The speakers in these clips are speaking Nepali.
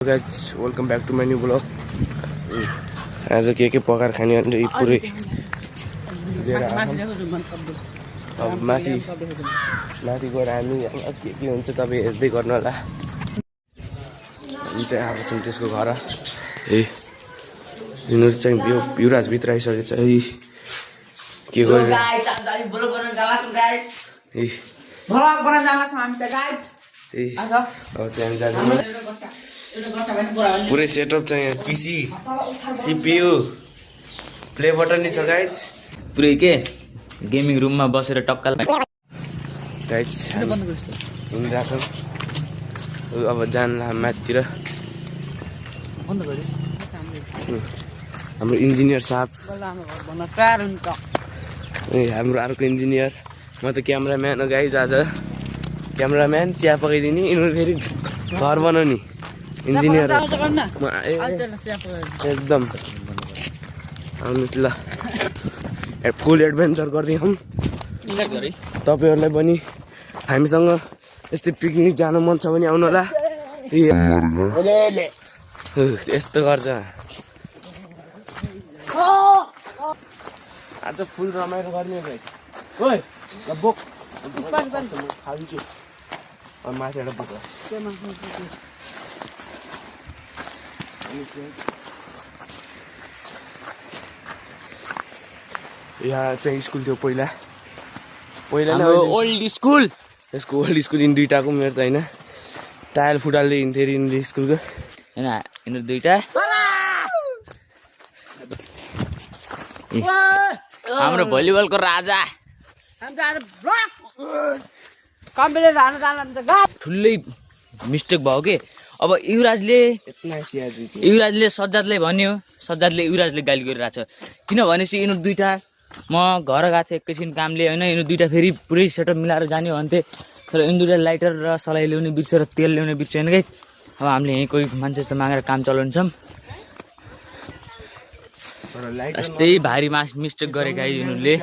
Guys, welcome back to my new vlog. आज के पकाएर खाने अन्त पुरै अब माथि गएर हामी के हुन्छ तपाईँ हेर्दै गर्नु होला। हामी चाहिँ आएको छौँ त्यसको घर। यिनीहरू चाहिँ युवराज भित्र आइसकेको छ। के गर्यो पुरै सेटअप चाहिँ यहाँ पिसी सीपीयू प्ले बटन नि छ गाइज। पुरै के गेमिङ रुममा बसेर टक्का गाइज हिँडिरहेको छौँ। अब जान्ला माथितिर हाम्रो इन्जिनियर साहब, हाम्रो अर्को इन्जिनियर। म त क्यामराम्यान हो गाइज। आज क्यामराम्यान चिया पकाइदिने, यिनीहरू फेरि घर बनाउने इन्जिनियर एकदम। आउनुहोस् ल, फुल एडभेन्चर गरिदिउँ तपाईँहरूलाई पनि। हामीसँग यस्तै पिकनिक जानु मन छ भने आउनु होला। यस्तो गर्छ आज फुल रमाइलो गर्ने भाइ। ओइ ल बोक खान्छु माथिबाट बोक। यहाँ चाहिँ स्कुल थियो पहिला नै ओल्ड स्कुल। यसको ओल्ड स्कुल यिनी दुइटाको मेरो त होइन, टायल फुटाल्दै हिँड्थ्यो अरे यिनीहरू स्कुलको होइन। यिनीहरू दुइटा हाम्रो भलिबलको राजा। ठुलै मिस्टेक भयो के। अब युवराजले सज्जादलाई भन्यो, सज्जादले युवराजले गाली गरिरहेको छ। किनभनेपछि यिनीहरू दुइटा, म घर गएको थिएँ एकैछिन कामले होइन, यिनीहरू दुइटा फेरि पुरै सेटअप मिलाएर जाने भन्थे। तर यिनी दुइटा लाइटर र सलाई ल्याउने बिर्सेर तेल ल्याउने बिर्सेन कि। अब हामीले यहीँ कोही मान्छे त मागेर काम चलाउँछौँ। यस्तै भारी मिस्टेक गरेका यिनीहरूले।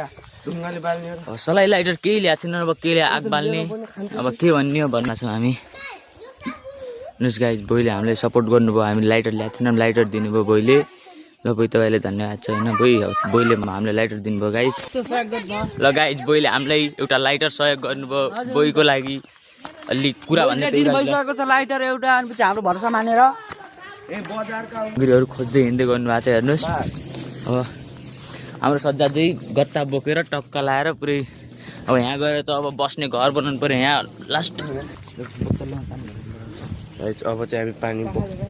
सलाई लाइटर केही ल्याएको थिएन, अब केही आग बाल्ने, अब के भन्ने हो भन्न छौँ हामी। न्युज गाइज, बोइले हामीलाई सपोर्ट गर्नुभयो। हामी लाइटर ल्याएको थिएनौँ, लाइटर दिनुभयो बोइले। ल बोइ तपाईँले धन्यवाद छ होइन। बोइले हामीलाई लाइटर दिनुभयो गाइज। ल गाइज, बोइले हामीलाई एउटा लाइटर सहयोग गर्नुभयो बोइको लागि। अलिक कुरा भन्ने भइसकेको छ लाइटर एउटा, अनि हाम्रो भरोसा मानेर गिरीहरू खोज्दै हिँड्दै गर्नुभएको छ। हेर्नुहोस् अब हाम्रो सज्जादै गत्ता बोकेर टक्का लाएर पुरै अब यहाँ गएर त अब बस्ने घर बनाउनु पऱ्यो यहाँ लास्ट। अब चाहिँ हामी पानी